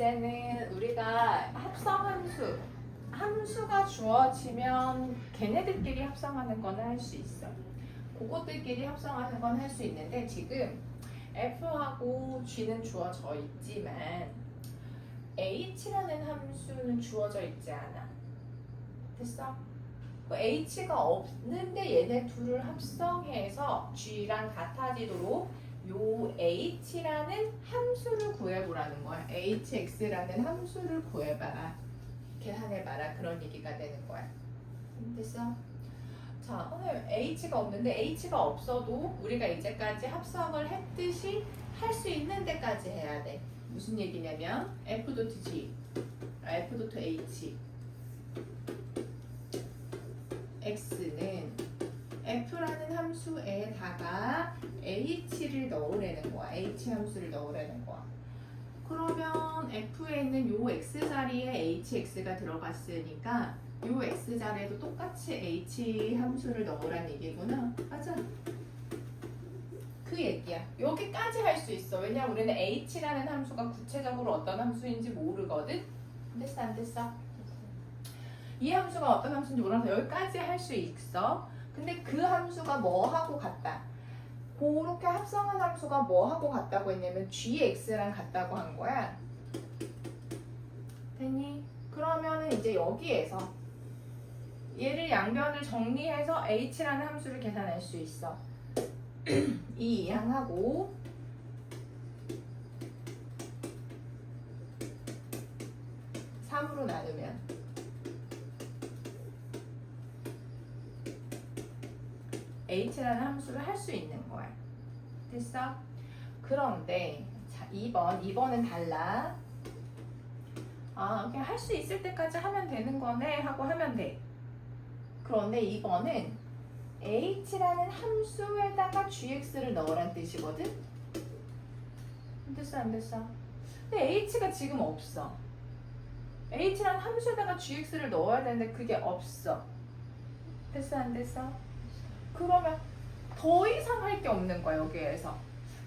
이제는 우리가 합성함수, 함수가 주어지면 걔네들끼리 합성하는 거는 할 수 있어. 그것들끼리 합성하는 건 할 수 있는데 지금 F하고 G는 주어져 있지만 H라는 함수는 주어져 있지 않아. 됐어? 그 H가 없는데 얘네 둘을 합성해서 G랑 같아지도록 요 H라는 함수를 구해보라는 거야. HX라는 함수를 구해봐라. 계산해봐라. 그런 얘기가 되는 거야. 됐어? 자, 오늘 H가 없는데 H가 없어도 우리가 이제까지 합성을 했듯이 할 수 있는 데까지 해야 돼. 무슨 얘기냐면 F.G, F.H, X는 F라는 함수에다가 H를 넣으라는 거야. H 함수를 넣으라는 거야. 그러면 F에 있는 요 X 자리에 HX가 들어갔으니까 요 X 자리에도 똑같이 H 함수를 넣으란 얘기구나. 맞아. 그 얘기야. 여기까지 할 수 있어. 왜냐면 우리는 H라는 함수가 구체적으로 어떤 함수인지 모르거든. 됐어 안 됐어? 이 함수가 어떤 함수인지 몰라서 여기까지 할 수 있어. 근데 그 함수가 뭐하고 같다? 그렇게 합성한 함수가 뭐하고 같다고 했냐면 gx랑 같다고 한 거야. 됐니? 그러면은 이제 여기에서 얘를 양변을 정리해서 h라는 함수를 계산할 수 있어. 이 이항하고 (3)으로 나누면 h라는 함수를 할 수 있는 거야. 됐어? 그런데 자 2번은 달라. 아 그냥 할 수 있을 때까지 하면 되는 거네 하고 하면 돼. 그런데 2번은 h라는 함수에다가 gx를 넣으란 뜻이거든? 됐어 안 됐어? 근데 h가 지금 없어. h라는 함수에다가 gx를 넣어야 되는데 그게 없어. 됐어 안 됐어? 그러면 더 이상 할 게 없는 거야 여기에서.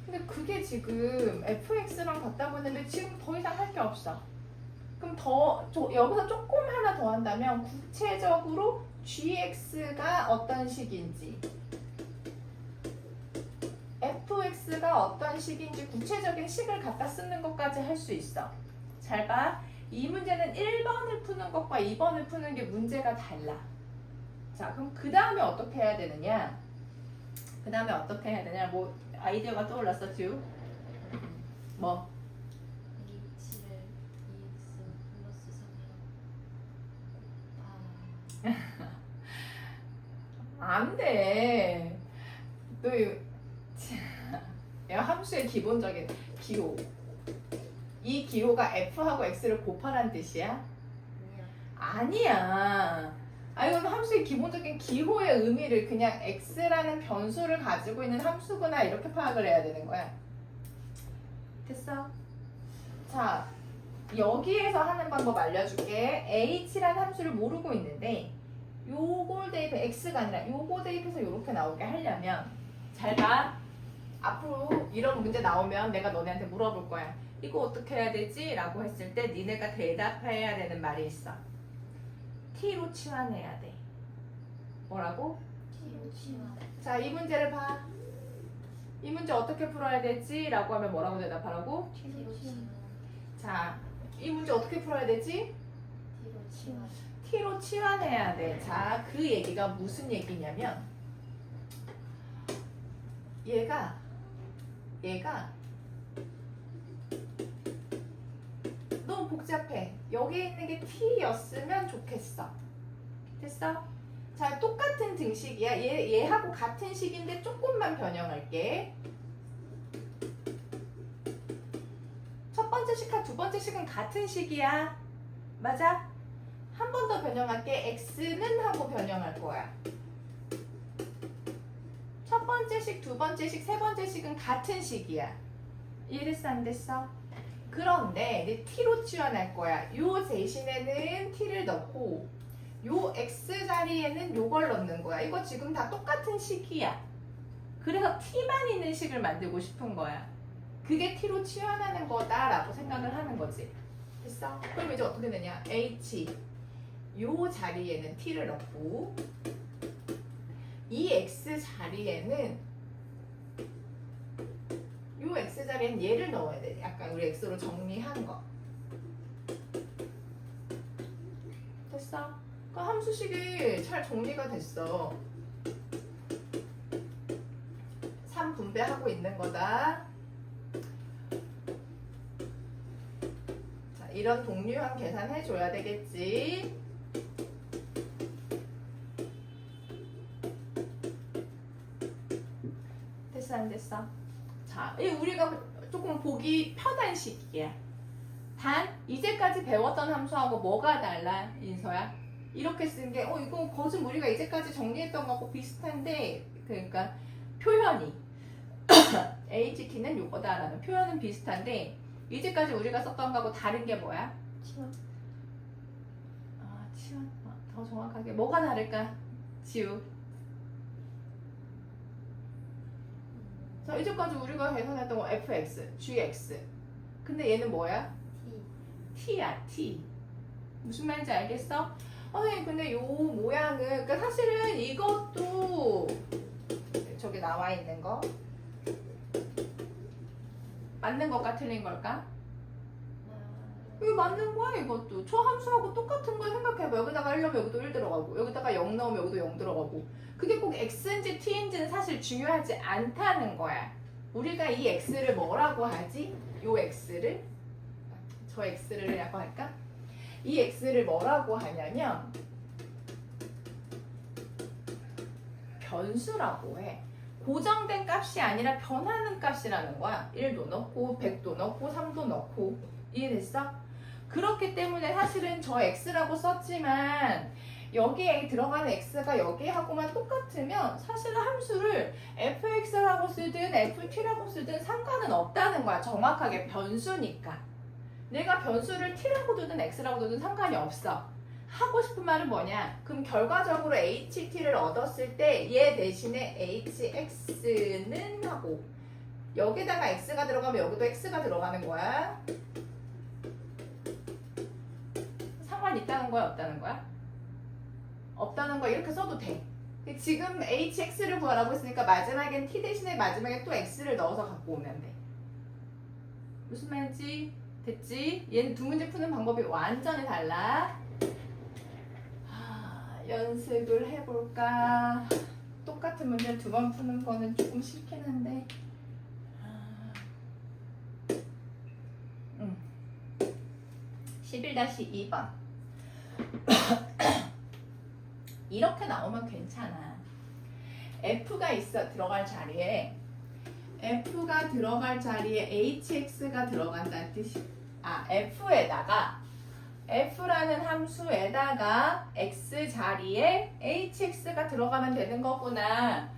근데 그게 지금 fx랑 같다고 했는데 지금 더 이상 할 게 없어. 그럼 여기서 조금 하나 더 한다면 구체적으로 gx가 어떤 식인지 fx가 어떤 식인지 구체적인 식을 갖다 쓰는 것까지 할 수 있어. 잘 봐. 이 문제는 1번을 푸는 것과 2번을 푸는 게 문제가 달라. 자, 그럼 그 다음에 어떻게 해야 되느냐? 뭐 아이디어가 떠올랐어, 듀? 뭐? H를 2x 플러스 3이랑 안 돼. 너 야, 함수의 기본적인 기호. 이 기호가 f하고 x를 곱하란 뜻이야? 아니야. 이건 함수의 기본적인 기호의 의미를 그냥 x라는 변수를 가지고 있는 함수구나 이렇게 파악을 해야 되는 거야. 됐어? 자, 여기에서 하는 방법 알려줄게. h라는 함수를 모르고 있는데 요걸 대입해 x가 아니라 요거 대입해서 이렇게 나오게 하려면 잘 봐. 앞으로 이런 문제 나오면 내가 너네한테 물어볼 거야. 이거 어떻게 해야 되지? 라고 했을 때 니네가 대답해야 되는 말이 있어. t로 치환해야 돼. 뭐라고? T로 치환. 자, 이 문제를 봐. 이 문제 어떻게 풀어야 되지? 라고 하면 뭐라고 대답하라고? T로 치환. 자, 이 문제 어떻게 풀어야 되지? T로 치환. t로 치환해야 돼. 자, 그 얘기가 무슨 얘기냐면 얘가 너무 복잡해. 여기에 있는 게 t였으면 좋겠어. 됐어? 자, 똑같은 등식이야. 얘하고 같은 식인데 조금만 변형할게. 첫 번째 식과 두 번째 식은 같은 식이야. 맞아? 한 번 더 변형할게. x는 하고 변형할 거야. 첫 번째 식, 두 번째 식, 세 번째 식은 같은 식이야. 이해됐어 안 됐어? 그런데 내 t로 치환할 거야. 요 대신에는 t를 넣고 요 x 자리에는 요걸 넣는 거야. 이거 지금 다 똑같은 식이야. 그래서 t만 있는 식을 만들고 싶은 거야. 그게 t로 치환하는 거다라고 생각을 하는 거지. 됐어? 그럼 이제 어떻게 되냐? h 요 자리에는 t를 넣고 이 x 자리에는 요 x 자리에는 얘를 넣어야 돼. 약간 우리 x로 정리한 거. 됐어? 그 함수식이 잘 정리가 됐어. 3분배하고 있는 거다. 자, 이런 동류형 계산해줘야 되겠지. 됐어 안 됐어? 자, 이 우리가 조금 보기 편한 식이야. 단 이제까지 배웠던 함수하고 뭐가 달라, 인서야? 이렇게 쓴 게 이거 거진 우리가 이제까지 정리했던 거하고 비슷한데, 그러니까 표현이 HT는 요거다라는 표현은 비슷한데 이제까지 우리가 썼던 거하고 다른 게 뭐야? 치마. 치환. 더 정확하게 뭐가 다를까? 지우. 자, 이제까지 우리가 계산했던 거 fx, gx. 근데 얘는 뭐야? T. t야, t. 무슨 말인지 알겠어? 선생님, 근데 요 모양은, 그러니까 사실은 이것도 저기 나와 있는 거 맞는 것과 틀린 걸까? 이거 맞는 거야, 이것도. 저 함수하고 똑같은 걸 생각해봐. 여기다가 1 넣으면 여기도 1 들어가고, 여기다가 0 넣으면 여기도 0 들어가고. 그게 꼭 x인지 t인지는 사실 중요하지 않다는 거야. 우리가 이 x를 뭐라고 하지? 요 x를? 저 x를라고 할까? 이 x를 뭐라고 하냐면 변수라고 해. 고정된 값이 아니라 변하는 값이라는 거야. 1도 넣고 100도 넣고 3도 넣고. 이해됐어? 그렇기 때문에 사실은 저 x라고 썼지만 여기에 들어가는 x가 여기하고만 똑같으면 사실은 함수를 fx라고 쓰든 ft라고 쓰든 상관은 없다는 거야. 정확하게 변수니까. 내가 변수를 t라고 두든 x라고 두든 상관이 없어. 하고 싶은 말은 뭐냐? 그럼 결과적으로 ht를 얻었을 때 얘 대신에 hx는 하고 여기다가 x가 들어가면 여기도 x가 들어가는 거야. 상관 있다는 거야? 없다는 거야? 없다는 거야. 이렇게 써도 돼. 지금 hx를 구하라고 했으니까 마지막엔 t 대신에 마지막에 또 x를 넣어서 갖고 오면 돼. 무슨 말인지 됐지? 얘는 두 문제 푸는 방법이 완전히 달라. 연습을 해볼까? 똑같은 문제를 두 번 푸는 거는 조금 싫긴 한데. 11-2번. 이렇게 나오면 괜찮아. F가 있어, 들어갈 자리에. F가 들어갈 자리에 HX가 들어간다는 뜻이. F에다가 F라는 함수에다가 X 자리에 HX가 들어가면 되는 거구나.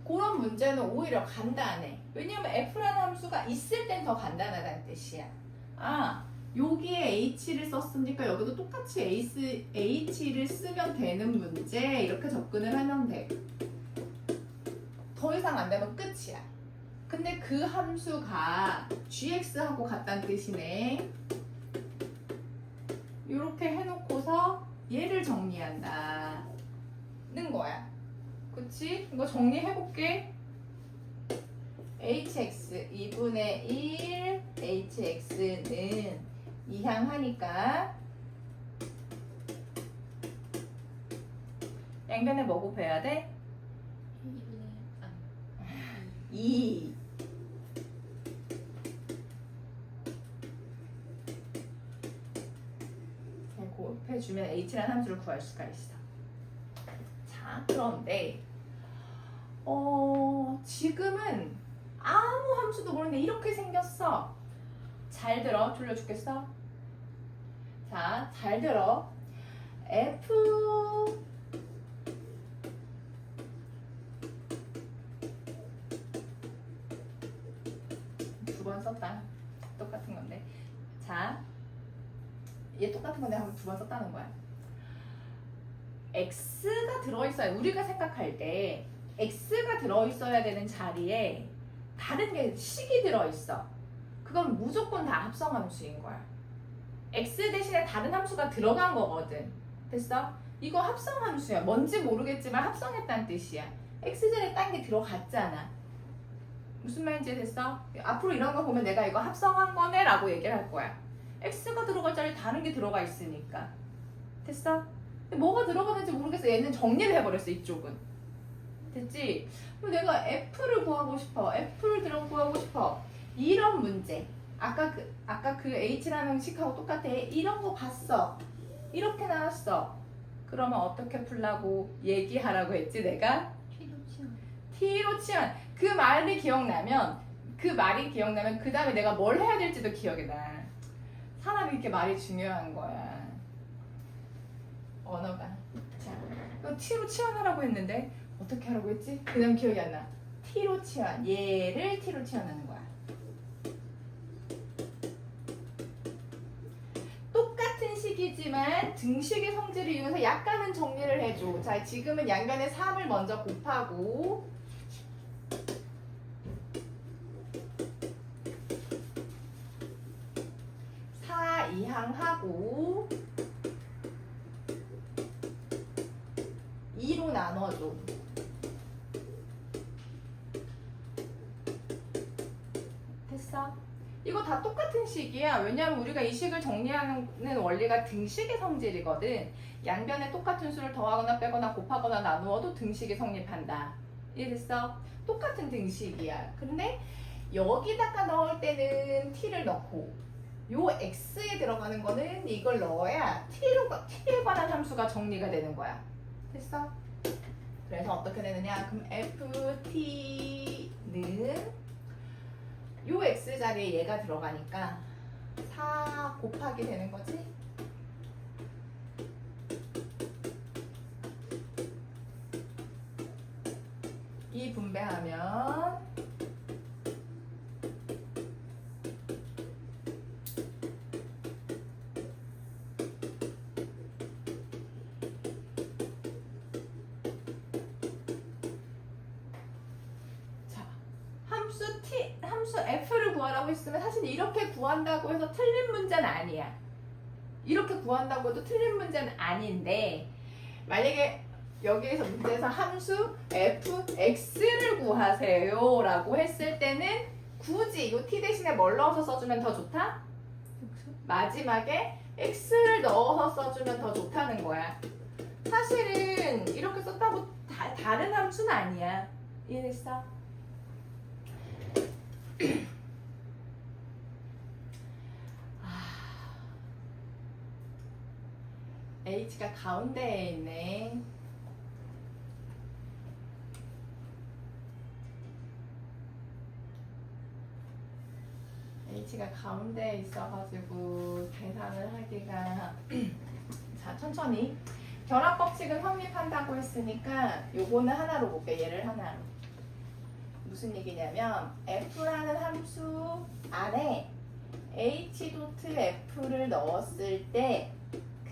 그런 문제는 오히려 간단해. 왜냐면 F라는 함수가 있을 땐 더 간단하다는 뜻이야. 여기에 H를 썼으니까 여기도 똑같이 H를 쓰면 되는 문제. 이렇게 접근을 하면 돼. 더 이상 안 되면 끝이야. 근데 그 함수가 gx하고 같다는 뜻이네. 이렇게 해놓고서 얘를 정리한다는 거야. 그치? 이거 정리해볼게. hx 2분의 1 hx는 이항하니까 양변에 뭐 곱해야 돼? 2. 곱해주면 h라는 함수를 구할 수가 있어. 자, 그런데 지금은 아무 함수도 모르는데 이렇게 생겼어. 잘 들어. 졸려 죽겠어? 자, 잘 들어. f 두 번 썼다. 똑같은 건데. 자, 얘 똑같은 건데 한번 두 번 썼다는 거야. x가 들어있어야, 우리가 생각할 때 x가 들어있어야 되는 자리에 다른 게 식이 들어있어. 그건 무조건 다 합성함수인 거야. x 대신에 다른 함수가 들어간 거거든. 됐어? 이거 합성함수야. 뭔지 모르겠지만 합성했다는 뜻이야. x절에 딴 게 들어갔잖아. 무슨 말인지 됐어? 앞으로 이런 거 보면 내가 이거 합성한 거네 라고 얘기를 할 거야. x가 들어갈 자리에 다른 게 들어가 있으니까. 됐어? 근데 뭐가 들어가는지 모르겠어. 얘는 정리를 해버렸어, 이쪽은. 됐지? 그럼 내가 f를 구하고 싶어. f를 구하고 싶어. 이런 문제. 아까 그 h라는 식하고 똑같아. 이런 거 봤어. 이렇게 나왔어. 그러면 어떻게 풀라고 얘기하라고 했지, 내가? T로 치환. t로 치환. 그 말이 기억나면 그 다음에 내가 뭘 해야 될지도 기억이 나. 사람이 이렇게 말이 중요한 거야. 언어가. 자, 이거 t로 치환하라고 했는데 어떻게 하라고 했지? 그 다음 기억이 안 나. t로 치환. 얘를 t로 치환하는 거야. 똑같은 식이지만 등식의 성질을 이용해서 약간은 정리를 해줘. 자, 지금은 양변에 3을 먼저 곱하고 4 이항하고 2로 나눠줘. 됐어? 이거 다 똑같은 식이야. 왜냐면 우리가 이 식을 정리하는 원리가 등식의 성질이거든. 양변에 똑같은 수를 더하거나 빼거나 곱하거나 나누어도 등식이 성립한다. 이해됐어? 똑같은 등식이야. 근데 여기다가 넣을 때는 t를 넣고 요 x에 들어가는 거는 이걸 넣어야 t에 관한 함수가 정리가 되는 거야. 됐어? 그래서 어떻게 되느냐? 그럼 ft는 요 x 자리에 얘가 들어가니까 4 곱하기 되는 거지? 이 분배하면 함수 f를 구하라고 했으면 사실 이렇게 구한다고 해서 틀린 문제는 아니야. 이렇게 구한다고 해도 틀린 문제는 아닌데 만약에 여기에서 문제에서 함수 fx를 구하세요 라고 했을 때는 굳이 이 t 대신에 뭘 넣어서 써주면 더 좋다? 마지막에 x를 넣어서 써주면 더 좋다는 거야. 사실은 이렇게 썼다고 다른 함수는 아니야. 이해됐어? H가 가운데에 있네. H가 가운데에 있어가지고 계산을 하기가 자, 천천히. 결합 법칙은 성립한다고 했으니까 요거는 하나로 볼게. 얘를 하나로. 무슨 얘기냐면 f라는 함수 안에 h.f를 넣었을 때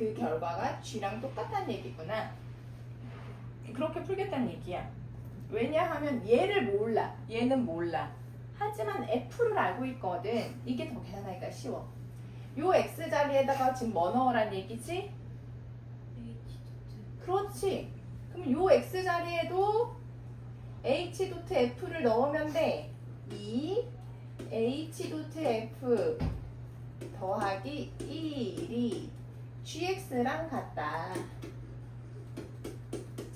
그 결과가 g랑 똑같다는 얘기구나. 그렇게 풀겠다는 얘기야. 왜냐하면 얘를 몰라. 얘는 몰라. 하지만 f를 알고 있거든. 이게 더 계산하기가 쉬워. 요 x 자리에다가 지금 뭐 넣으란 얘기지? 그렇지. 그럼 요 x 자리에도 h.f를 넣으면 돼. 이 h.f 더하기 1이 gx랑 같다.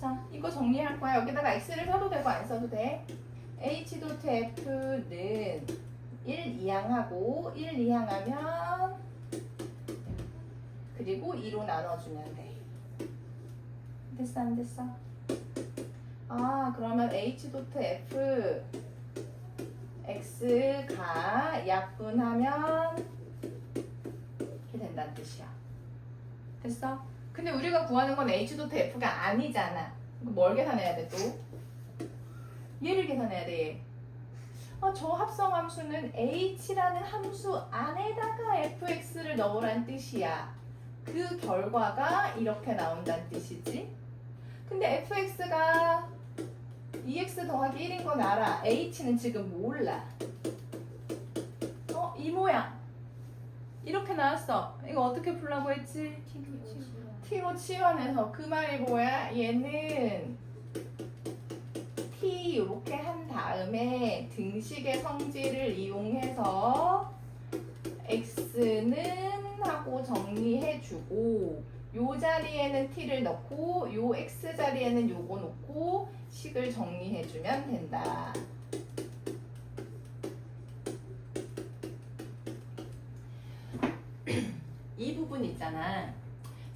자, 이거 정리할 거야. 여기다가 x를 써도 되고 안 써도 돼. h.f는 1 이항하고 1 이항하면 그리고 2로 나눠주면 돼. 됐어 안 됐어? 아, 그러면 h.f x가 약분하면 이렇게 된다는 뜻이야. 됐어? 근데 우리가 구하는 건 h.f가 아니잖아. 그럼 뭘 계산해야 돼 또? 얘를 계산해야 돼. 얘. 저 합성함수는 h라는 함수 안에다가 fx를 넣으란 뜻이야. 그 결과가 이렇게 나온다는 뜻이지. 근데 fx가 2x 더하기 1인 건 알아. h는 지금 몰라. 이 모양. 이렇게 나왔어. 이거 어떻게 풀라고 했지? t로 치환해서 그 말이 뭐야? 얘는 t 이렇게 한 다음에 등식의 성질을 이용해서 x는 하고 정리해주고 요 자리에는 t를 넣고 요 x 자리에는 요거 놓고 식을 정리해주면 된다. 이 부분 있잖아.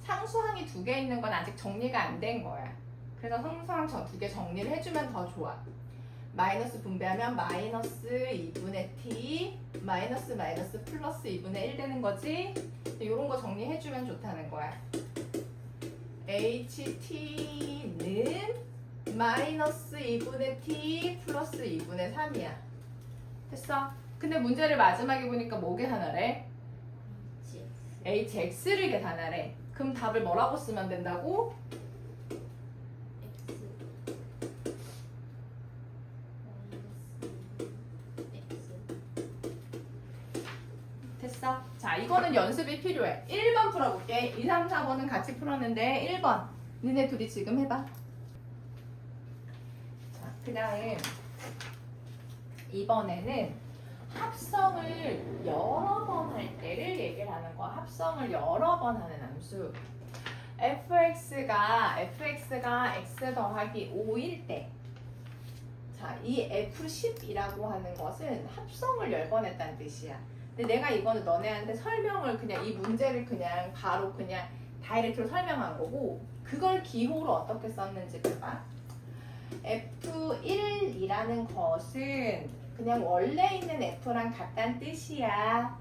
상수항이 2개 있는 건 아직 정리가 안 된 거야. 그래서 상수항 2개 정리를 해주면 더 좋아. 마이너스 분배하면 마이너스 2분의 t 마이너스 마이너스 플러스 2분의 1 되는 거지. 이런 거 정리해주면 좋다는 거야. ht는 마이너스 2분의 t 플러스 2분의 3이야. 됐어? 근데 문제를 마지막에 보니까 뭐게 하나래? hx를 계산하래. 그럼 답을 뭐라고 쓰면 된다고? 됐어? 자, 이거는 연습이 필요해. 1번 풀어볼게. 2, 3, 4번은 같이 풀었는데 1번. 니네 둘이 지금 해봐. 자, 그 다음 이번에는 합성을 여러 번 할 때를 얘기를 하는 거야. 합성을 여러 번 하는 함수. fx가 x 더하기 5일 때. 자, 이 f10이라고 하는 것은 합성을 10번 했다는 뜻이야. 근데 내가 이거는 너네한테 설명을 그냥 이 문제를 그냥 바로 그냥 다이렉트로 설명한 거고 그걸 기호로 어떻게 썼는지 봐봐. F1이라는 것은 그냥 원래 있는 F랑 같다는 뜻이야.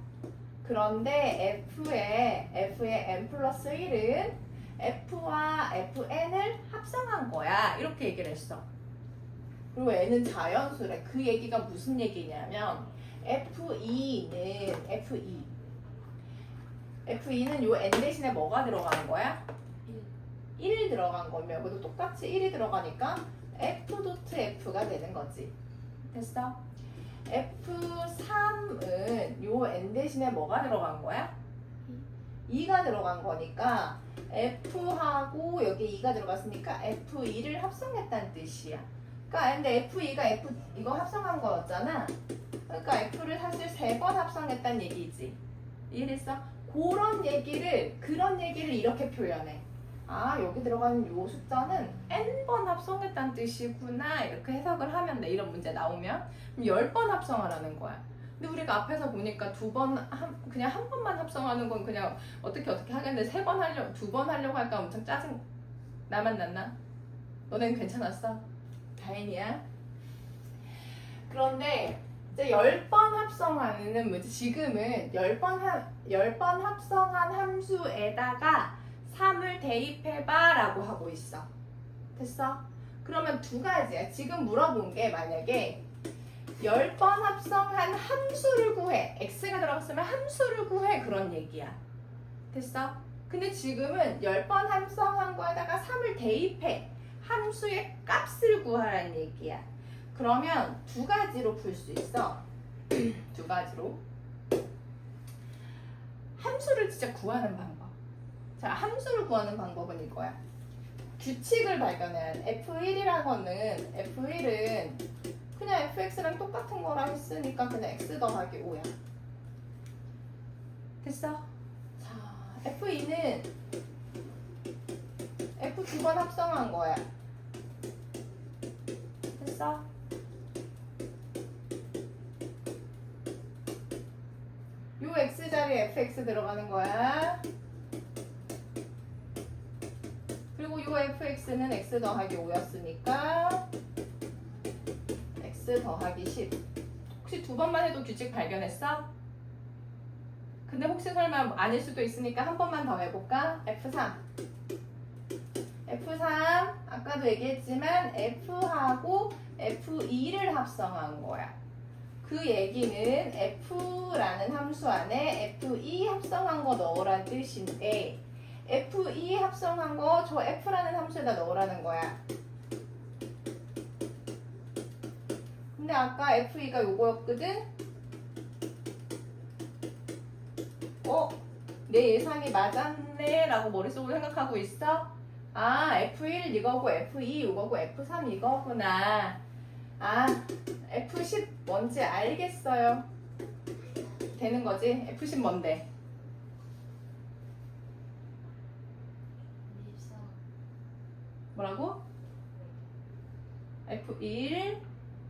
그런데 F의 N 플러스 1은 F와 Fn을 합성한 거야. 이렇게 얘기를 했어. 그리고 N은 자연수래. 그 얘기가 무슨 얘기냐면 F2는 요 N 대신에 뭐가 들어가는 거야? 1이 들어간 거면 여기도 똑같이 1이 들어가니까 F.F가 되는 거지. 됐어? F3은 요 N 대신에 뭐가 들어간 거야? 2가 들어간 거니까 F하고 여기 2가 들어갔으니까 F2를 합성했다는 뜻이야. 그러니까 근데 F2가 이거 합성한 거였잖아. 그러니까 F를 사실 3번 합성했다는 얘기지. 이해됐어? 그런 얘기를 이렇게 표현해. 아, 여기 들어가는 요 숫자는 n번 합성했다는 뜻이구나. 이렇게 해석을 하면 돼. 이런 문제 나오면. 그럼 10번 합성하라는 거야. 근데 우리가 앞에서 보니까 그냥 한 번만 합성하는 건 그냥 어떻게 하겠는데 2번 하려고 하니까 엄청 짜증 나만 났나? 너넨 괜찮았어? 다행이야. 그런데 이제 10번 합성하는 문제, 지금은 10번 합성한 함수에다가 3을 대입해봐 라고 하고 있어. 됐어? 그러면 두 가지야. 지금 물어본 게 만약에 10번 합성한 함수를 구해. x가 들어갔으면 함수를 구해. 그런 얘기야. 됐어? 근데 지금은 10번 합성한 거에다가 3을 대입해. 함수의 값을 구하라는 얘기야. 그러면 두 가지로 풀 수 있어. 두 가지로. 함수를 진짜 구하는 방법. 자, 함수를 구하는 방법은 이거야. 규칙을 발견해야 돼. F1은 그냥 fx랑 똑같은 거라 했으니까 그냥 x 더하기 5야. 됐어? 자, F2는 F 2번 합성한 거야. 됐어? 요 x 자리에 fx 들어가는 거야. 그리고 요 fx는 x 더하기 5였으니까 x 더하기 10. 혹시 2번만 해도 규칙 발견했어? 근데 혹시 설마 아닐 수도 있으니까 한 번만 더 해볼까? F3 아까도 얘기했지만 F하고 F2를 합성한 거야. 그 얘기는 F라는 함수 안에 F2 합성한 거 넣으란 뜻인데 F2 합성한 거 저 F라는 함수에다 넣으라는 거야. 근데 아까 F2가 요거였거든? 내 예상이 맞았네 라고 머릿속으로 생각하고 있어? 아, F1 이거고 F2 이거고 F3 이거구나. 아, F10 뭔지 알겠어요. 되는 거지? F10 뭔데? 24. 뭐라고? F1,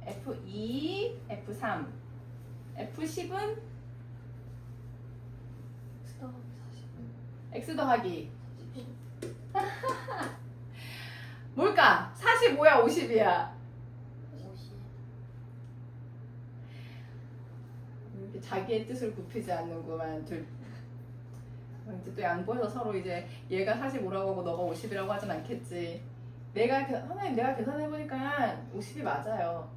F2, F3. F10은 스톱 40분. X 더하기 40분. 뭘까? 45야 50이야? 50. 이렇게 자기의 뜻을 굽히지 않는구만. 이제 또 양보해서 서로 이제 얘가 45라고 하고 너가 50이라고 하진 않겠지. 선생님 내가 계산해보니까 50이 맞아요.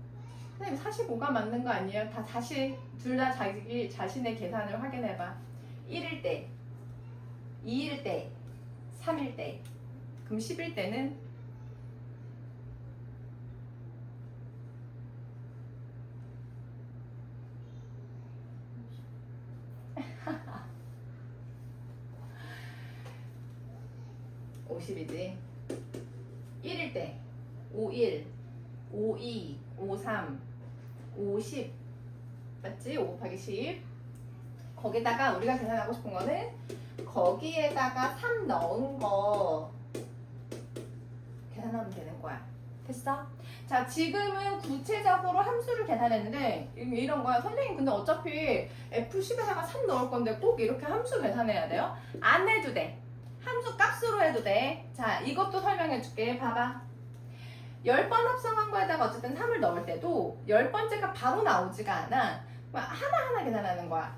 선생님 45가 맞는 거 아니에요? 다 다시 둘 다 자기 자신의 계산을 확인해봐. 1일 때, 2일 때, 3일 때. 그럼 10일 때는 (50이지) 1일 때 51, 52, 53, 50 맞지? 5 곱하기 10 거기다가 우리가 계산하고 싶은 거는 거기에다가 3 넣은 거 계산하면 되는 거야. 됐어? 자, 지금은 구체적으로 함수를 계산했는데 이런 거야. 선생님 근데 어차피 F10에다가 3 넣을 건데 꼭 이렇게 함수 계산해야 돼요? 안 해도 돼. 함수 값으로 해도 돼. 자, 이것도 설명해 줄게. 봐봐. 10번 합성한 거에다가 어쨌든 3을 넣을 때도 10번째가 바로 나오지가 않아. 하나하나 계산하는 거야.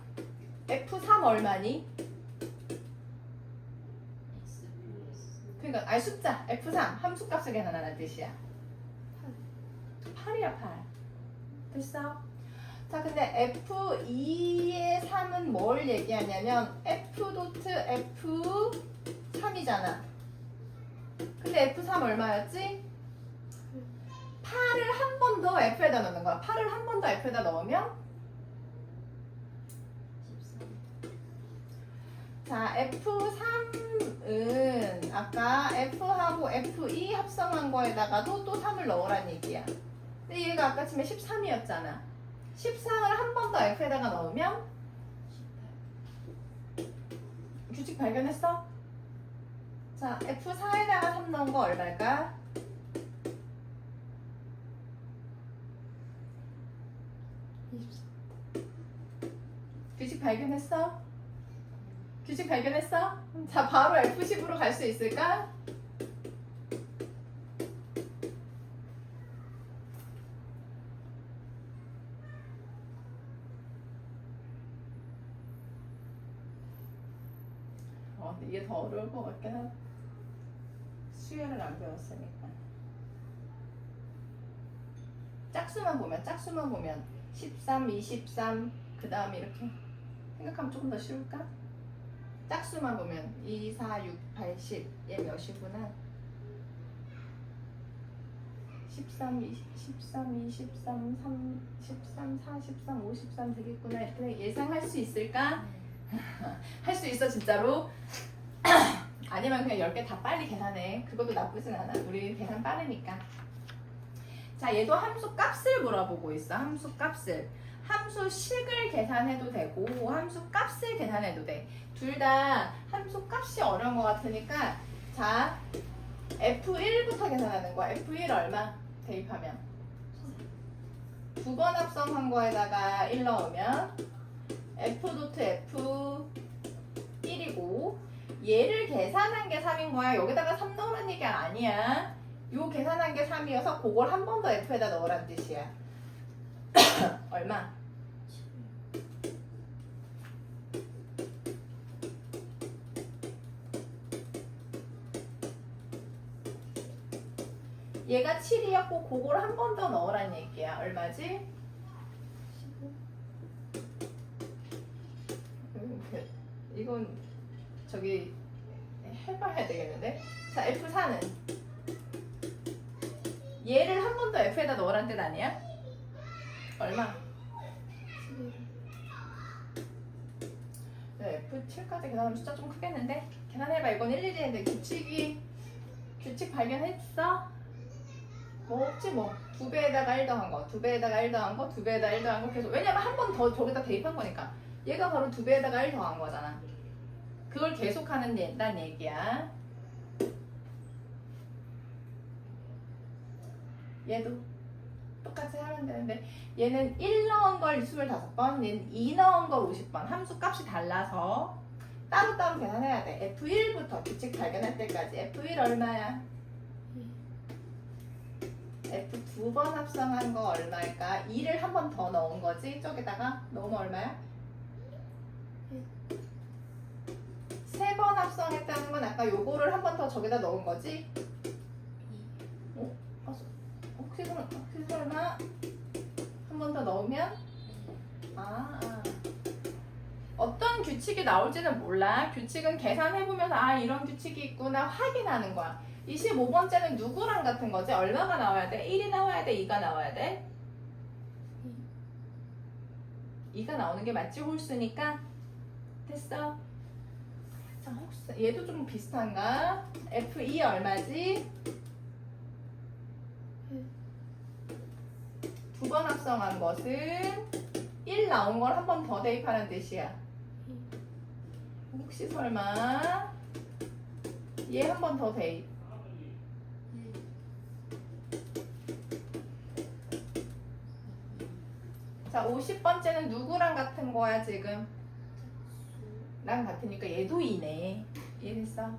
F3 얼마니? X 플러스 그러니까 아니 숫자 F3 함수 값을 계산하는 뜻이야. 8이야 8. 됐어? 자, 근데 F2의 3은 뭘 얘기하냐면 F 도트 F3이잖아. 근데 F3 얼마였지? 8을 한 번 더 F에다 넣는 거야. 8을 한 번 더 F에다 넣으면 13. 자, F3은 아까 F하고 F2 합성한 거에다가도 또 3을 넣으란 얘기야. 근데 얘가 아까 치면 13이었잖아. 13을 한 번 더 F에다가 넣으면 18. 규칙 발견했어? 자, F4에다가 3 넣은 거 얼마일까? 24. 규칙 발견했어? 규칙 발견했어? 자, 바로 F10으로 갈 수 있을까? 이게 더 어려울 것 같긴 하다. 수열을 안 배웠으니까. 짝수만 보면 13, 23, 그 다음에 이렇게 생각하면 조금 더 쉬울까? 짝수만 보면 2, 4, 6, 8, 10. 얘 몇이구나. 13, 13, 23, 3, 13, 4, 13, 5, 13 되겠구나. 이렇게 예상할 수 있을까? 할 수 있어 진짜로? 아니면 그냥 10개 다 빨리 계산해. 그것도 나쁘진 않아. 우리 계산 빠르니까. 자, 얘도 함수 값을 물어보고 있어. 함수 값을. 함수 식을 계산해도 되고 함수 값을 계산해도 돼. 둘 다 함수 값이 어려운 것 같으니까 자, F1부터 계산하는 거야. F1 얼마? 대입하면 2번 합성한 거에다가 1 넣으면 F 도트 F1이고 얘를 계산한 게 3인 거야. 여기다가 3 넣으란 얘기가 아니야. 요 계산한 게 3이어서 그걸 한 번 더 F에다 넣으란 뜻이야. 얼마? 11. 얘가 7이었고 그걸 한 번 더 넣으란 얘기야. 얼마지? 15. 이건 저기 해봐야 되겠는데? 자, F4는 얘를 한 번 더 F에다 넣으란 뜻 아니야? 얼마? 11. 네, F7까지 계산하면 숫자 좀 크겠는데? 계산해봐. 이건 일일이 했는데 규칙 발견했어? 뭐 없지 뭐. 2배에다가 1 더한 거, 2배에다가 1 더한 거, 2배에다가 1 더한 거 계속. 왜냐면 한 번 더 저기다 대입한 거니까. 얘가 바로 2배에다가 1 더한 거잖아. 그걸 계속하는 단 얘기야. 얘도 똑같이 하면 되는데 얘는 1 넣은 걸 25번, 얘는 2 넣은 걸 50번. 함수 값이 달라서 따로따로 계산해야 돼. F1부터 규칙 발견할 때까지. F1 얼마야? F 2번 합성한 거 얼마일까? 2를 한 번 더 넣은 거지? 저기다가 넣으면 얼마야? 3번 합성했다는 건 아까 요거를 한 번 더 저기다 넣은 거지? 혹시 설마 한 번 더 넣으면? 어떤 규칙이 나올지는 몰라. 규칙은 계산해보면서 이런 규칙이 있구나 확인하는 거야. 25번째는 누구랑 같은 거지? 얼마가 나와야 돼? 1이 나와야 돼? 2가 나와야 돼? 2가 나오는 게 맞지? 홀수니까? 됐어? 자, 혹시 얘도 좀 비슷한가? F2 얼마지? 2번 합성한 것은 1 나온 걸 한 번 더 대입하는 뜻이야. 혹시 설마 얘 한 번 더 대입. 자, 50번째는 누구랑 같은 거야 지금? 랑 같으니까 얘도 2네. 이해됐어?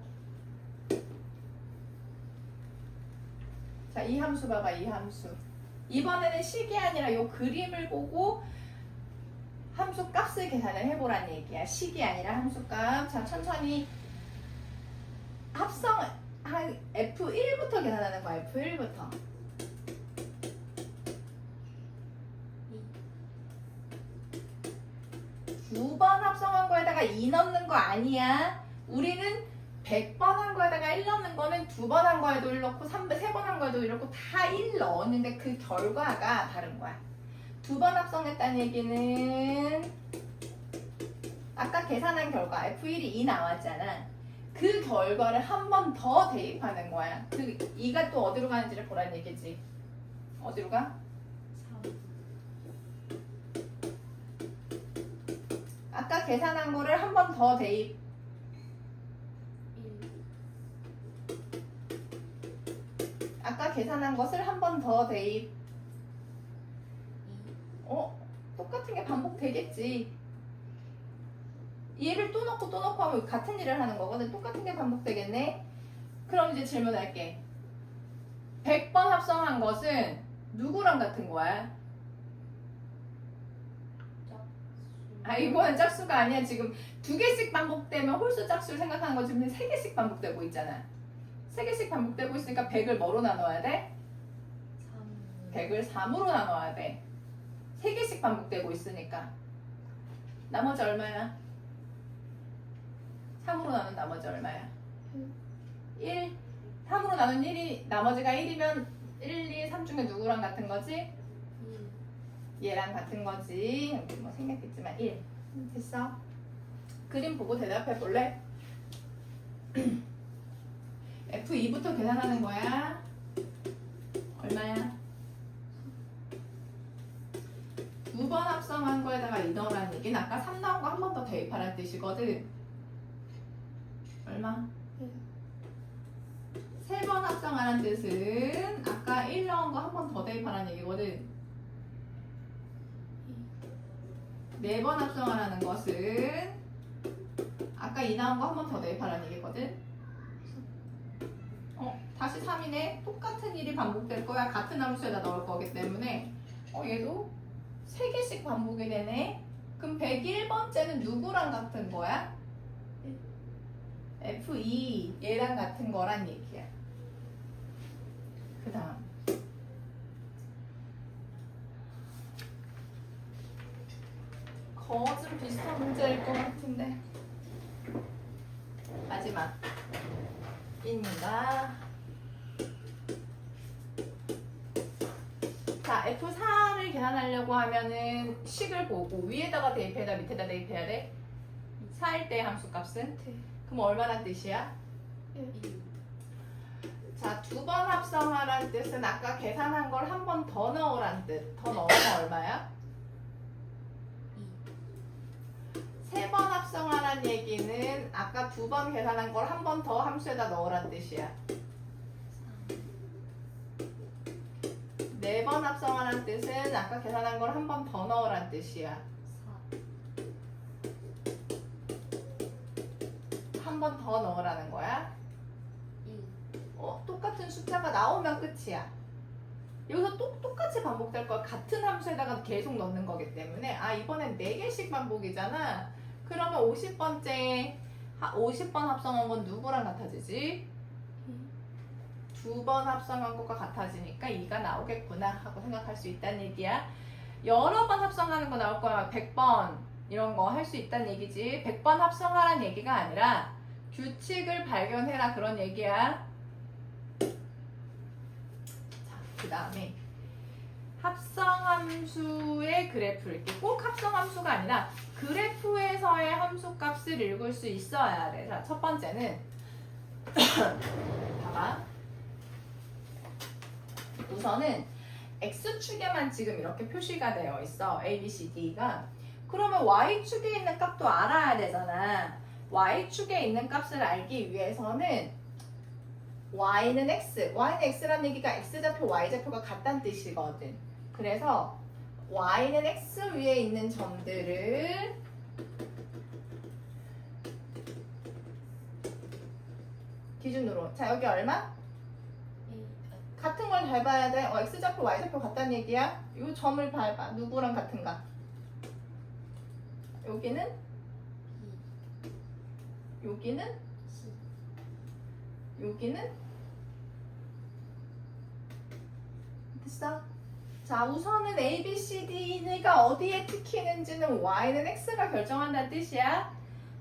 자, 이 함수 봐봐. 이 함수. 이번에는 식이 아니라 요 그림을 보고 함수 값을 계산을 해보란 얘기야. 식이 아니라 함수 값. 자, 천천히 합성 한 F1부터 계산하는 거야. F1부터. 2번 합성한 거에다가 2 넣는 거 아니야. 우리는 100번 한 거에다가 1 넣는 거는 2번 한 거에도 1 넣고 3번 한 거에도 1 넣고 다 1 넣었는데 그 결과가 다른 거야. 2번 합성했다는 얘기는 아까 계산한 결과 F1이 2 나왔잖아. 그 결과를 한 번 더 대입하는 거야. 그 2가 또 어디로 가는지를 보라는 얘기지. 어디로 가? 아까 계산한 거를 한 번 더 대입. 아까 계산한 것을 한 번 더 대입. 똑같은 게 반복되겠지. 얘를 또 넣고 하면 같은 일을 하는 거거든. 똑같은 게 반복되겠네. 그럼 이제 질문할게. 100번 합성한 것은 누구랑 같은 거야? 이거는 짝수가 아니야. 지금 2개씩 반복되면 홀수 짝수를 생각하는 거지. 근데 3개씩 반복되고 있잖아. 3개씩 반복되고 있으니까 100을 뭐로 나눠야 돼? 100을 3으로 나눠야 돼. 3개씩 반복되고 있으니까. 나머지 얼마야? 3으로 나눈 나머지 얼마야? 1. 3으로 나눈 1이 나머지가 1이면 1, 2, 3 중에 누구랑 같은 거지? 얘랑 같은 거지. 여기 뭐 생략했지만 1. 됐어? 그림 보고 대답해 볼래? F2부터 계산하는 거야. 얼마야? 2번 합성한 거에다가 2 넣으라는 얘기는 아까 3 나온 거 한 번 더 대입하라는 뜻이거든. 얼마? 3번 합성하라는 뜻은 아까 1 넣은 거 한 번 더 대입하라는 얘기거든. 4번 합성하라는 것은 아까 2 나온 거 한 번 더 대입하라는 얘기거든. 다시 3이네. 똑같은 일이 반복될 거야. 같은 함수에다 넣을 거기 때문에 얘도 3개씩 반복이 되네. 그럼 101번째는 누구랑 같은 거야? F2 얘랑 같은 거란 얘기야. 그 다음 좀 비슷한 문제일 것 같은데 마지막입니다. 자, F4를 계산하려고 하면은 식을 보고 위에다가 대입해야 돼, 밑에다 대입해야 돼? 4일 때의 함수값은? 네. 그럼 얼마나 뜻이야? 1. 자, 2번 합성하라는 뜻은 아까 계산한 걸 한 번 더 넣으란 뜻. 더 넣으면 얼마야? 2. 3번 합성하라는 얘기는 아까 2번 계산한 걸 한 번 더 함수에다 넣으란 뜻이야. 3. 4번 합성하라는 뜻은 아까 계산한 걸 한 번 더 넣으란 뜻이야. 4. 한 번 더 넣으라는 거야. 1. 똑같은 숫자가 나오면 끝이야. 여기서 똑같이 반복될 걸 같은 함수에다가 계속 넣는 거기 때문에 이번엔 4개씩 반복이잖아. 그러면 50번째 50번 합성한 건 누구랑 같아지지? 2번 합성한 것과 같아지니까 2가 나오겠구나 하고 생각할 수 있다는 얘기야. 여러 번 합성하는 거 나올 거야. 100번 이런 거 할 수 있다는 얘기지. 100번 합성하라는 얘기가 아니라 규칙을 발견해라 그런 얘기야. 그 다음에 합성함수의 그래프를 이렇게 꼭 합성함수가 아니라 그래프에서의 함수값을 읽을 수 있어야 돼. 자, 첫 번째는 봐봐. 우선은 x축에만 지금 이렇게 표시가 되어 있어. A, B, C, D가. 그러면 y축에 있는 값도 알아야 되잖아. y축에 있는 값을 알기 위해서는 y는 x라는 얘기가 x좌표, y좌표가 같다는 뜻이거든. 그래서 y는 x 위에 있는 점들을 기준으로. 자, 여기 얼마? 같은 걸 잘 봐야 돼. x좌표, y좌표 같다는 얘기야. 이 점을 밟아. 누구랑 같은가? 여기는? 여기는? C. 여기는? 됐어? 자, 우선은 A, B, C, D가 어디에 찍히는지는 Y는 X가 결정한다는 뜻이야.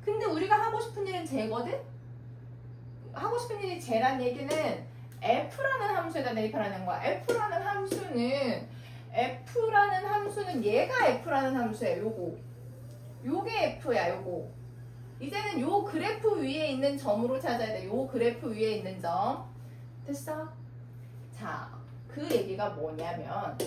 근데 우리가 하고 싶은 일은 쟤거든? 하고 싶은 일이 쟤란 얘기는 F라는 함수에다 대입하라는 거야. F라는 함수는 얘가 F라는 함수야. 요게 F야, 요거. 이제는 요 그래프 위에 있는 점으로 찾아야 돼. 요 그래프 위에 있는 점. 됐어? 자, 그 얘기가 뭐냐면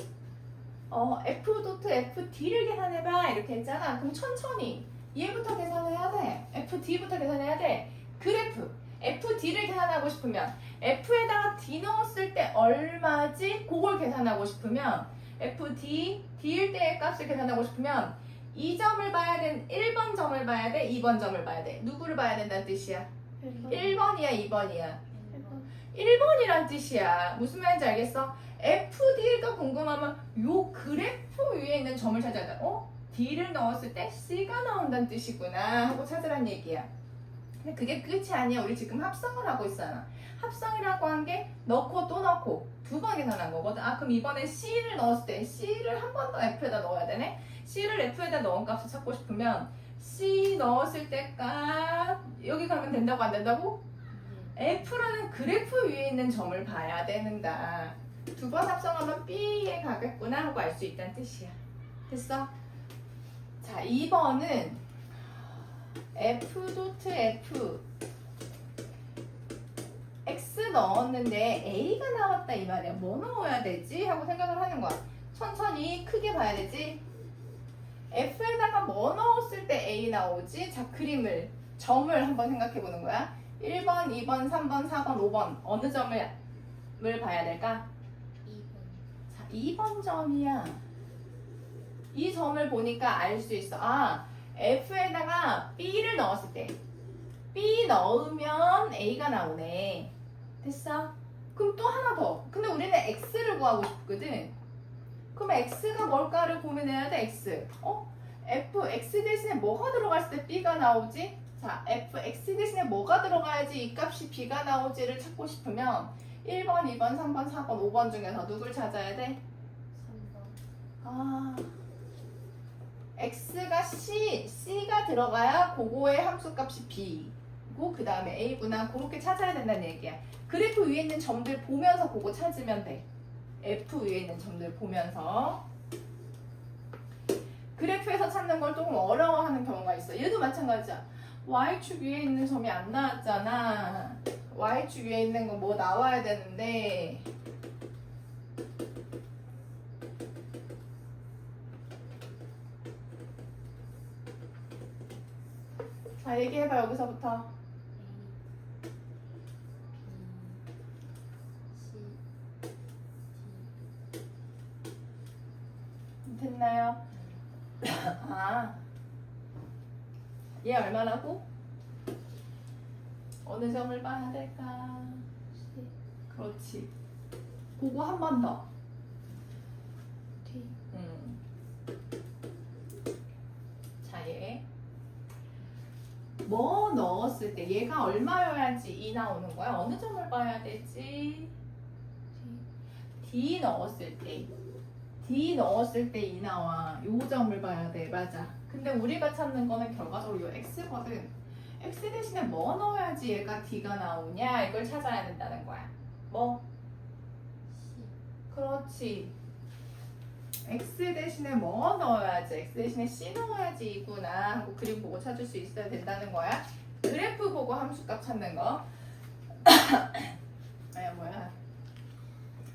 F.FD를 계산해봐 이렇게 했잖아. 그럼 천천히 얘부터 계산해야 돼. FD부터 계산해야 돼. 그래프 FD를 계산하고 싶으면 F에다가 D 넣었을 때 얼마지? 그걸 계산하고 싶으면 FD, D일 때의 값을 계산하고 싶으면 이 점을 봐야 돼. 1번 점을 봐야 돼. 2번 점을 봐야 돼. 누구를 봐야 된다는 뜻이야? 1번이야, 2번이야? 1번이란 뜻이야. 무슨 말인지 알겠어? FD가 궁금하면 요 그래프 위에 있는 점을 찾아야 돼. D를 넣었을 때 C가 나온다는 뜻이구나 하고 찾으란 얘기야. 근데 그게 끝이 아니야. 우리 지금 합성을 하고 있잖아. 합성이라고 한 게 넣고 또 넣고 2번 계산한 거거든. 그럼 이번에 C를 넣었을 때 C를 한 번 더 F에다 넣어야 되네. C를 F에다 넣은 값을 찾고 싶으면 C 넣었을 때 값 여기 가면 된다고 안 된다고? F라는 그래프 위에 있는 점을 봐야 되는다. 2번 합성하면 B에 가겠구나 하고 알 수 있다는 뜻이야. 됐어? 자, 2번은 F.F X 넣었는데 A가 나왔다 이 말이야. 뭐 넣어야 되지? 하고 생각을 하는 거야. 천천히 크게 봐야 되지. F에다가 뭐 넣었을 때 A 나오지? 자, 점을 한번 생각해 보는 거야. 1번, 2번, 3번, 4번, 5번 어느 점을 봐야 될까? 2번. 자, 2번 점이야. 이 점을 보니까 알 수 있어. F에다가 B를 넣었을 때 B 넣으면 A가 나오네. 됐어? 그럼 또 하나 더. 근데 우리는 X를 구하고 싶거든. 그럼 X가 뭘까를 고민해야 돼. X. X 대신에 뭐가 들어갔을 때 B가 나오지? 자, X 대신에 뭐가 들어가야지 이 값이 B가 나오지를 찾고 싶으면 1번, 2번, 3번, 4번, 5번 중에서 누굴 찾아야 돼? 3번. X가 C가 들어가야 그거의 함수값이 B고 그 다음에 A구나. 그렇게 찾아야 된다는 얘기야. 그래프 위에 있는 점들 보면서 그거 찾으면 돼. F 위에 있는 점들 보면서. 그래프에서 찾는 걸 조금 어려워하는 경우가 있어. 얘도 마찬가지야. y축 위에 있는 점이 안 나왔잖아. y축 위에 있는 거 뭐 나와야 되는데 자 얘기해봐 여기서부터. 됐나요? 아, 얘 얼마라고? 어느 점을 봐야 될까? 그렇지. 그거 한 번 더. 자, 얘. 뭐 넣었을 때 얘가 얼마여야지 2 나오는 거야? 어느 점을 봐야 되지? D 넣었을 때. D 넣었을 때 2 나와. 요 점을 봐야 돼. 맞아. 근데 우리가 찾는 거는 결과적으로 요 X거든. X 대신에 뭐 넣어야지 얘가 D가 나오냐? 이걸 찾아야 된다는 거야. 뭐? 그렇지. X 대신에 뭐 넣어야지? X 대신에 C 넣어야지 이구나 하고 그림 보고 찾을 수 있어야 된다는 거야. 그래프 보고 함수값 찾는 거. 아야 뭐야.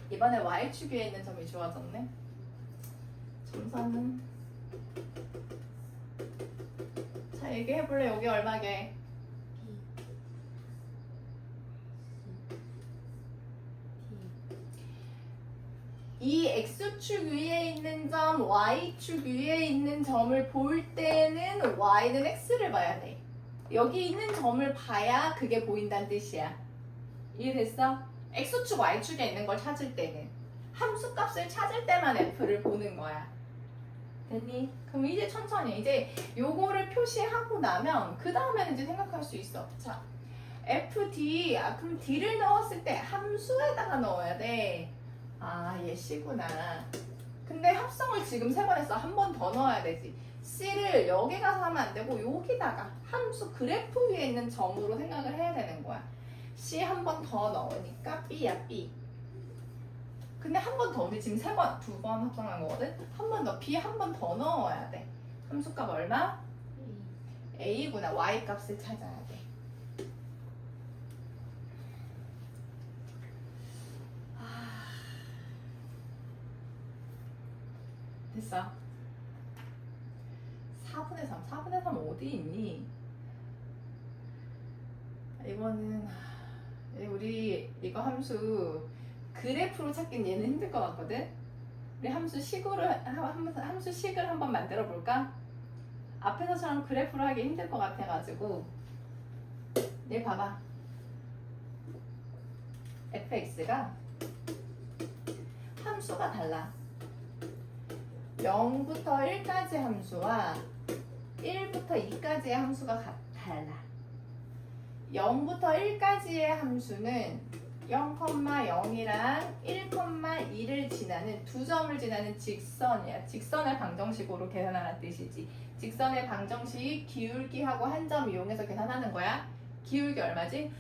이번에 Y축 위에 있는 점이 좋아졌네. 점선은 자 얘기해볼래? 여기 얼마게? 이 X축 위에 있는 점, Y축 위에 있는 점을 볼 때는 Y는 X를 봐야 돼. 여기 있는 점을 봐야 그게 보인다는 뜻이야. 이해됐어? X축, Y축에 있는 걸 찾을 때는 함수값을 찾을 때만 F를 보는 거야. 됐니? 그럼 이제 천천히 이제 요거를 표시하고 나면 그 다음에는 이제 생각할 수 있어. 자, FD, 그럼 D를 넣었을 때 함수에다가 넣어야 돼. 아, 얘 C구나. 근데 합성을 지금 3번 했어. 한 번 더 넣어야 되지. C를 여기 가서 하면 안 되고 여기다가 함수 그래프 위에 있는 점으로 생각을 해야 되는 거야. C 한 번 더 넣으니까 B야, B. 근데 한 번 더, 우리 지금 3번, 2번 합성한 거거든? 한 번 더, B 한 번 더 넣어야 돼. 함수값 얼마? A구나. Y 값을 찾아야 돼. 됐어. 4분의 3. 4분의 3 어디 있니? 이거는 우리 이거 함수 그래프로 찾긴 얘는 힘들 것 같거든? 우리 함수식을 한번 만들어 볼까? 앞에서처럼 그래프로 하기 힘들 것 같아가지고 얘 봐봐. fx가 함수가 달라. 0부터 1까지 함수와 1부터 2까지의 함수가 달라. 0부터 1까지의 함수는 0,0이랑 1,2를 지나는 두 점을 지나는 직선이야. 직선의 방정식으로 계산하는 뜻이지. 직선의 방정식 기울기하고 한 점 이용해서 계산하는 거야. 기울기 얼마지?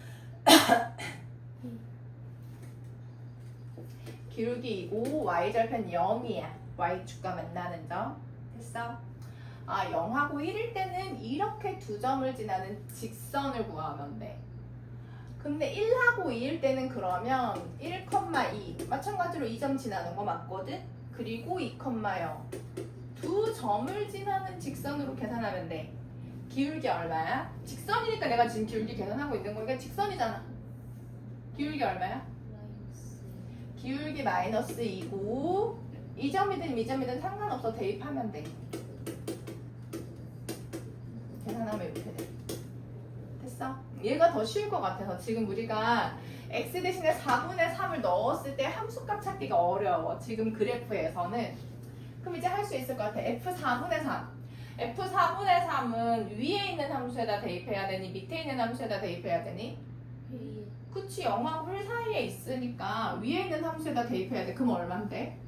기울기 2고 y절편 0이야. y축과 만나는 점. 됐어? 0하고 1일 때는 이렇게 두 점을 지나는 직선을 구하면 돼. 근데 1하고 2일 때는 그러면 1,2 마찬가지로 2점 지나는 거 맞거든? 그리고 2,0 두 점을 지나는 직선으로 계산하면 돼. 기울기 얼마야? 직선이니까 내가 지금 기울기 계산하고 있는 거니까 직선이잖아. 기울기 얼마야? 기울기 마이너스 2고 2점이든 2점이든 상관없어. 대입하면 돼. 계산하면 이렇게 돼. 됐어? 얘가 더 쉬울 것 같아서 지금 우리가 x 대신에 4분의 3을 넣었을 때 함수값 찾기가 어려워. 지금 그래프에서는. 그럼 이제 할 수 있을 것 같아. f4분의 3. f4분의 3은 위에 있는 함수에다 대입해야 되니 밑에 있는 함수에다 대입해야 되니? 그치, 0하고 1 사이에 있으니까 위에 있는 함수에다 대입해야 돼. 그럼 얼만데?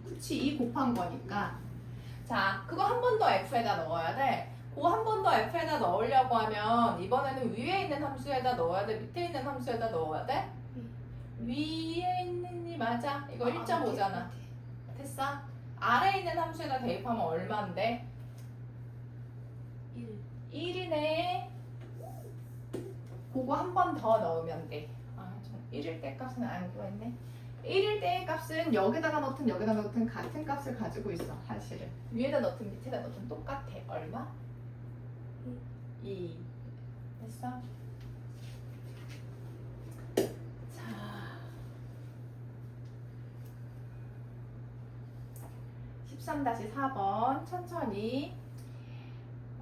그치, 2 곱한 거니까. 자, 그거 한 번 더 f에다 넣어야 돼. 그거 한 번 더 f에다 넣으려고 하면 이번에는 위에 있는 함수에다 넣어야 돼? 밑에 있는 함수에다 넣어야 돼? 위에 있는 이 맞아. 이거 1.5잖아. 됐어? 아래에 있는 함수에다 대입하면 얼마인데? 1. 1이네. 그거 한 번 더 넣으면 돼. 아, 좀 1일 때 값은 안 구했네. 1일 때의 값은 여기다가 넣든 여기다 넣든 같은 값을 가지고 있어. 사실은 위에다 넣든 밑에다 넣든 똑같아. 얼마? 2. 됐어? 자, 13-4번 천천히.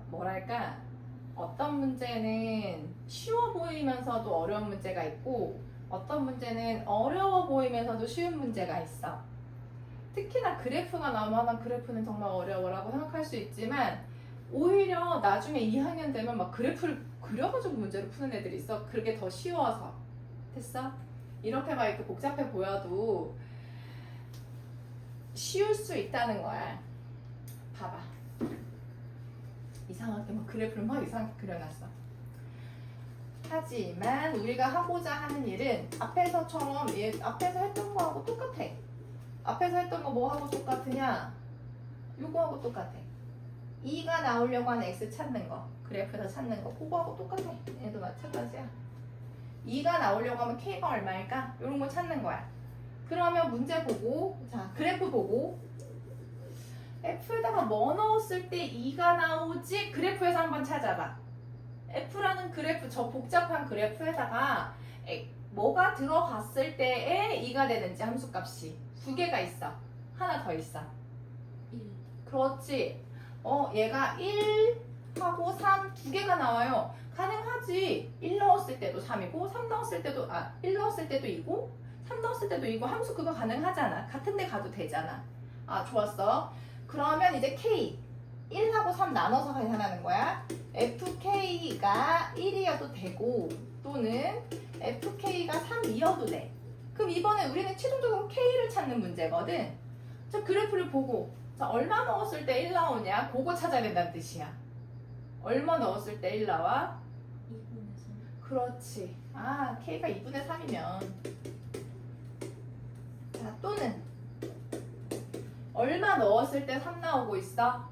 뭐랄까, 어떤 문제는 쉬워 보이면서도 어려운 문제가 있고 어떤 문제는 어려워 보이면서도 쉬운 문제가 있어. 특히나 그래프가 나오면 난 그래프는 정말 어려워라고 생각할 수 있지만 오히려 나중에 2학년 되면 막 그래프를 그려가지고 문제를 푸는 애들이 있어. 그게 더 쉬워서. 됐어? 이렇게 막 이렇게 복잡해 보여도 쉬울 수 있다는 거야. 봐봐. 이상하게 막 그래프를 막 이상하게 그려놨어. 하지만 우리가 하고자 하는 일은 앞에서처럼 앞에서 했던 거하고 똑같아. 앞에서 했던 거 뭐하고 똑같으냐? 요거하고 똑같아. 2가 나오려고 하는 x 찾는 거, 그래프에서 찾는 거, 그거하고 똑같아. 얘도 마찬가지야. 2가 나오려고 하면 k가 얼마일까? 이런 거 찾는 거야. 그러면 문제 보고, 자 그래프 보고 F에다가 뭐 넣었을 때 2가 나오지? 그래프에서 한번 찾아봐. F라는 그래프, 저 복잡한 그래프에다가 뭐가 들어갔을 때에 2가 되는지 함수값이 두 개가 있어. 하나 더 있어. 1. 그렇지. 얘가 1하고 3 두 개가 나와요. 가능하지. 1 넣었을 때도 3이고 3 넣었을 때도 1 넣었을 때도 2고 3 넣었을 때도 2고 함수 그거 가능하잖아. 같은 데 가도 되잖아. 아, 좋았어. 그러면 이제 K 1하고 3 나눠서 계산하는 거야. FK가 1이어도 되고 또는 FK가 3이어도 돼. 그럼 이번에 우리는 최종적으로 K를 찾는 문제거든. 자, 그래프를 보고 자, 얼마 넣었을 때 1 나오냐? 그거 찾아야 된다는 뜻이야. 얼마 넣었을 때 1 나와? 2분의 3. 그렇지. 아, K가 2분의 3이면 자, 또는 얼마 넣었을 때 3 나오고 있어? 4.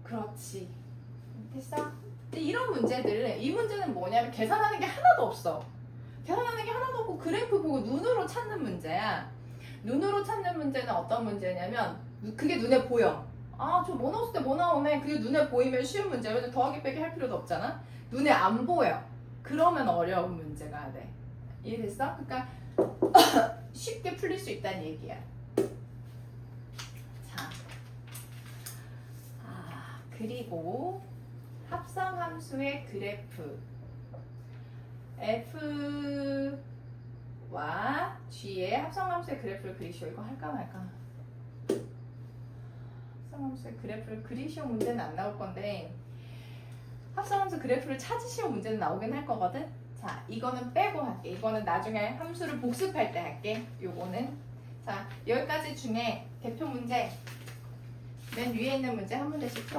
그렇지. 됐어? 근데 이런 문제들은, 이 문제는 뭐냐면 계산하는 게 하나도 없어. 계산하는 게 하나도 없고 그래프 보고 눈으로 찾는 문제야. 눈으로 찾는 문제는 어떤 문제냐면 그게 눈에 보여. 아, 저 뭐 넣었을 때 뭐 나오네. 그게 눈에 보이면 쉬운 문제야. 왜냐면 더하기 빼기 할 필요도 없잖아. 눈에 안 보여. 그러면 어려운 문제가 돼. 이해됐어? 그러니까 쉽게 풀릴 수 있다는 얘기야. 자, 그리고 합성함수의 그래프 F와 G의 합성함수의 그래프를 그리시오. 이거 할까 말까? 합성함수의 그래프를 그리시오 문제는 안 나올 건데 합성함수 그래프를 찾으시오 문제는 나오긴 할 거거든. 자, 이거는 빼고 할게. 이거는 나중에 함수를 복습할 때 할게. 요거는 자, 여기까지 중에 대표 문제 맨 위에 있는 문제 한 문제씩 풀어.